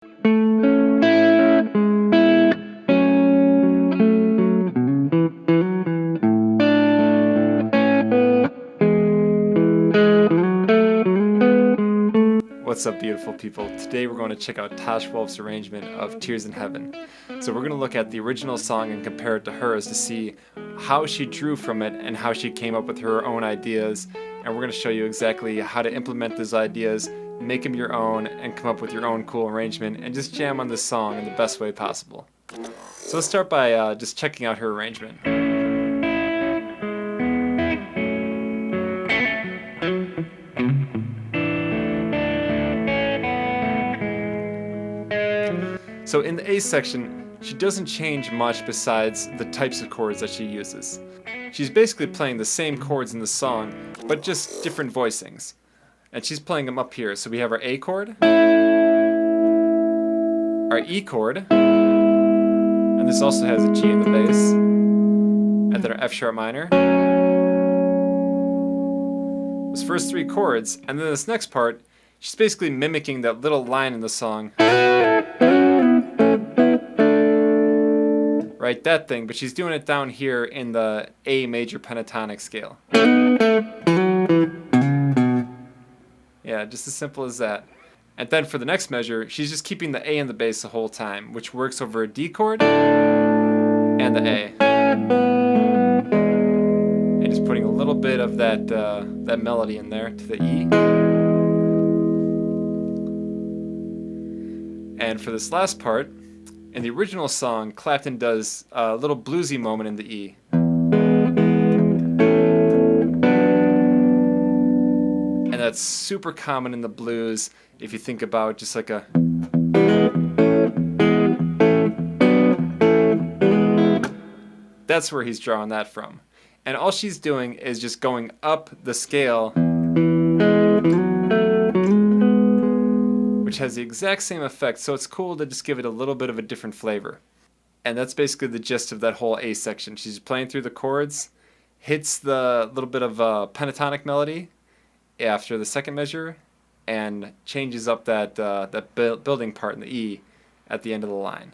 What's up, beautiful people? Today we're going to check out Tash Wolf's arrangement of Tears in Heaven. So we're going to look at the original song and compare it to hers to see how she drew from it and how she came up with her own ideas. And we're going to show you exactly how to implement those ideas, make them your own, and come up with your own cool arrangement and just jam on this song in the best way possible. So let's start by just checking out her arrangement. So in the A section, she doesn't change much besides the types of chords that she uses. She's basically playing the same chords in the song, but just different voicings. And she's playing them up here. So we have our A chord, our E chord, and this also has a G in the bass, and then our F sharp minor. Those first three chords, and then this next part, she's basically mimicking that little line in the song. Right, that thing, but she's doing it down here in the A major pentatonic scale. Yeah, just as simple as that. And then for the next measure, she's just keeping the A in the bass the whole time, which works over a D chord and the A. And just putting a little bit of that melody in there to the E. And for this last part, in the original song, Clapton does a little bluesy moment in the E. And that's super common in the blues if you think about just like a... That's where he's drawing that from. And all she's doing is just going up the scale, which has the exact same effect, so it's cool to just give it a little bit of a different flavor. And that's basically the gist of that whole A section. She's playing through the chords, hits the little bit of pentatonic melody after the second measure, and changes up that building part in the E at the end of the line.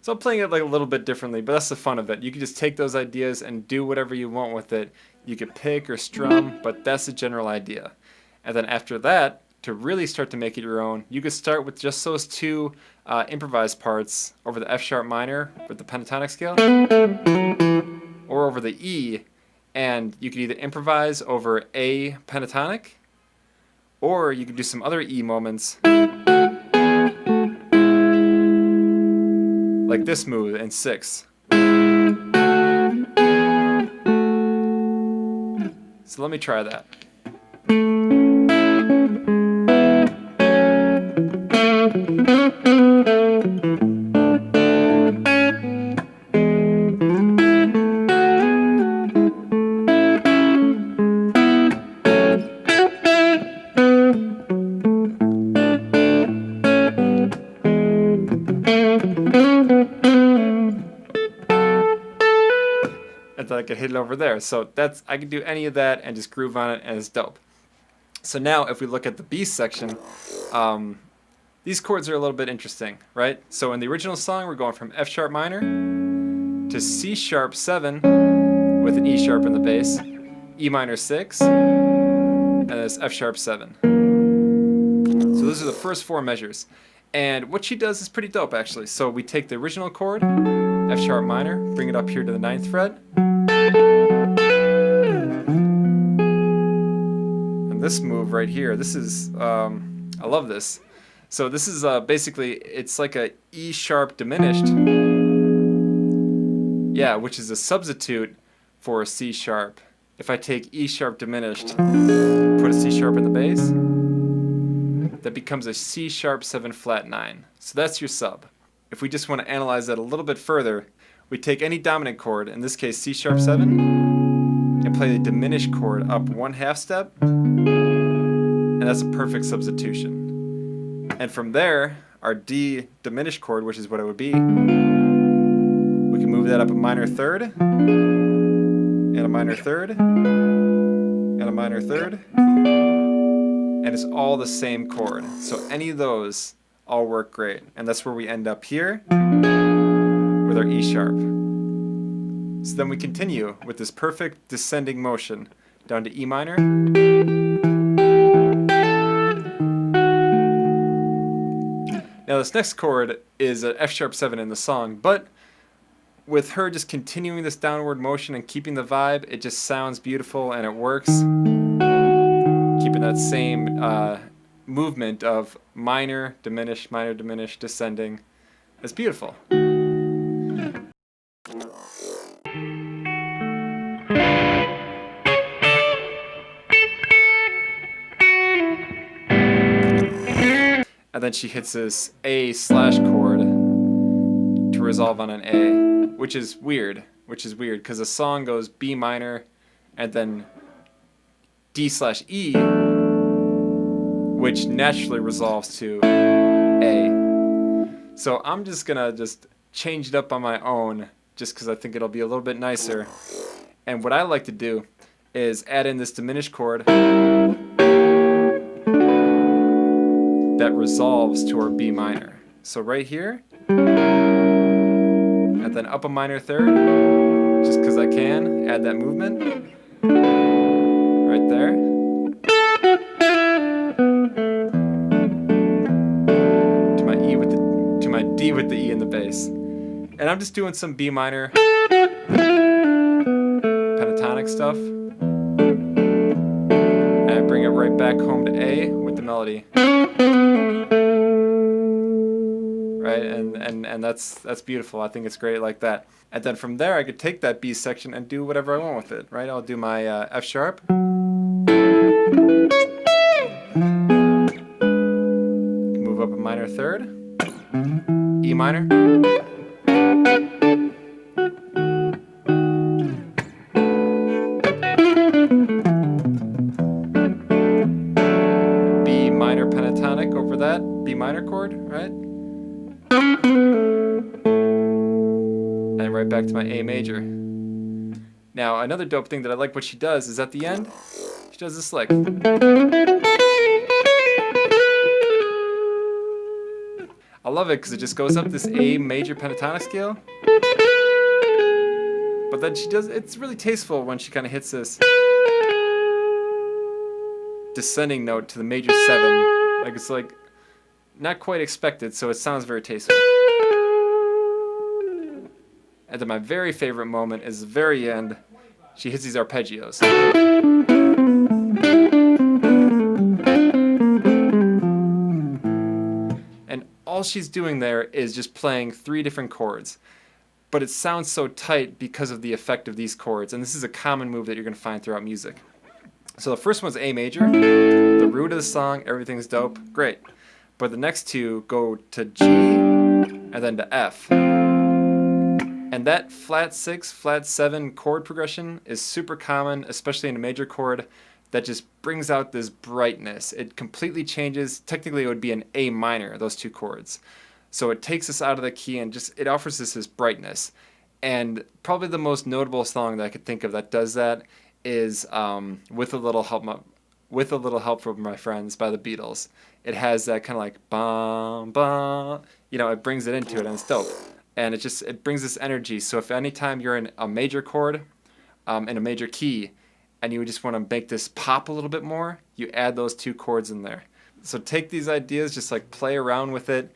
So I'm playing it like a little bit differently, but that's the fun of it. You can just take those ideas and do whatever you want with it. You could pick or strum, but that's the general idea. And then after that, to really start to make it your own, you could start with just those two improvised parts over the F sharp minor with the pentatonic scale, or over the E, and you could either improvise over A pentatonic, or you could do some other E moments, like this move in 6. So let me try that. And then I could hit it over there. So that's, I can do any of that and just groove on it, and it's dope. So now if we look at the B section, these chords are a little bit interesting, right? So in the original song, we're going from F sharp minor to C sharp 7 with an E sharp in the bass, E minor 6, and this F sharp 7. So those are the first 4 measures. And what she does is pretty dope, actually. So we take the original chord, F sharp minor, bring it up here to the 9th fret. And this move right here, this is, I love this. So this is basically, it's like a E sharp diminished. Yeah, which is a substitute for a C sharp. If I take E sharp diminished, put a C sharp in the bass, that becomes a C sharp 7 flat 9. So that's your sub. If we just want to analyze that a little bit further, we take any dominant chord, in this case C sharp 7, and play the diminished chord up 1/2 step, and that's a perfect substitution. And from there, our D diminished chord, which is what it would be, we can move that up a minor third, and a minor third, and a minor third, and it's all the same chord. So any of those all work great. And that's where we end up here with our E sharp. So then we continue with this perfect descending motion down to E minor. Now this next chord is an F sharp 7 in the song, but with her just continuing this downward motion and keeping the vibe, it just sounds beautiful and it works. Keeping that same movement of minor, diminish, descending. It's beautiful. And then she hits this A slash chord to resolve on an A, which is weird because the song goes B minor and then D slash E, which naturally resolves to A. So I'm just gonna change it up on my own just because I think it'll be a little bit nicer. And what I like to do is add in this diminished chord that resolves to our B minor. So right here, and then up a minor third, just because I can, add that movement, right there. To my D with the E in the bass. And I'm just doing some B minor pentatonic stuff. And I bring it right back home to A with the melody. Right, and that's beautiful. I think it's great like that. And then from there, I could take that B section and do whatever I want with it. Right, I'll do my F sharp, move up a minor third, E minor, B minor pentatonic over that B minor chord, right? And right back to my A major. Now, another dope thing that I like what she does is at the end, she does this lick. I love it because it just goes up this A major pentatonic scale. But then it's really tasteful when she kind of hits this descending note to the major 7. Like it's like not quite expected, so it sounds very tasteful. And then my very favorite moment is the very end. She hits these arpeggios. And all she's doing there is just playing 3 different chords. But it sounds so tight because of the effect of these chords. And this is a common move that you're going to find throughout music. So the first one's A major. The root of the song, everything's dope. Great. But the next 2 go to G and then to F. And that flat 6, flat 7 chord progression is super common, especially in a major chord, that just brings out this brightness. It completely changes. Technically, it would be an A minor, those 2 chords. So it takes us out of the key and it offers us this brightness. And probably the most notable song that I could think of that does that is With a Little Help from My Friends by the Beatles. It has that kind of like bum bum, it brings it into it and it's dope. And it brings this energy. So if anytime you're in a major chord, in a major key, and you just want to make this pop a little bit more, you add those 2 chords in there. So take these ideas, just like play around with it,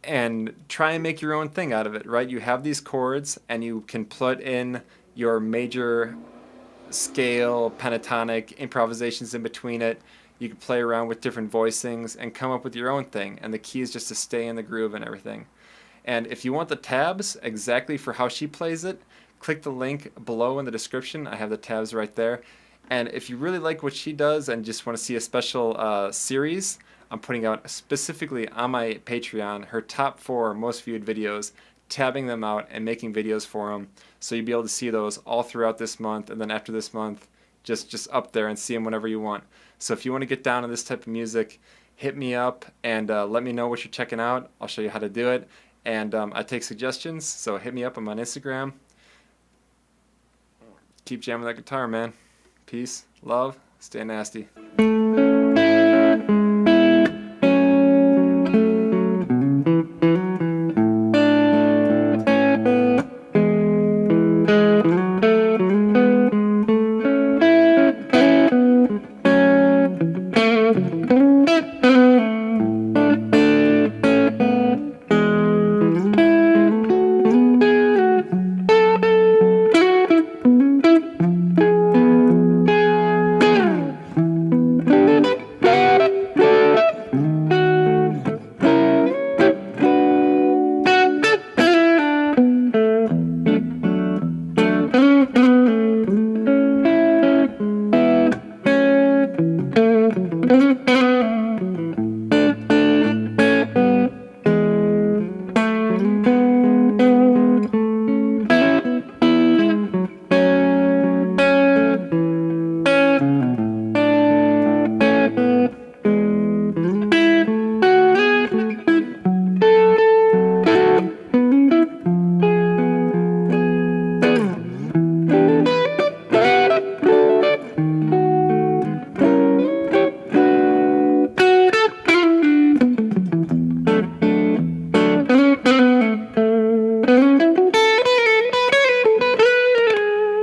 and try and make your own thing out of it, right? You have these chords, and you can put in your major scale, pentatonic, improvisations in between it. You can play around with different voicings and come up with your own thing. And the key is just to stay in the groove and everything. And if you want the tabs exactly for how she plays it, click the link below in the description. I have the tabs right there. And if you really like what she does and just want to see a special series, I'm putting out specifically on my Patreon her top 4 most viewed videos, tabbing them out and making videos for them. So you'll be able to see those all throughout this month, and then after this month, just up there and see them whenever you want. So if you want to get down to this type of music, hit me up and let me know what you're checking out. I'll show you how to do it. And I take suggestions, so hit me up. I'm on Instagram. Keep jamming that guitar, man. Peace, love, stay nasty.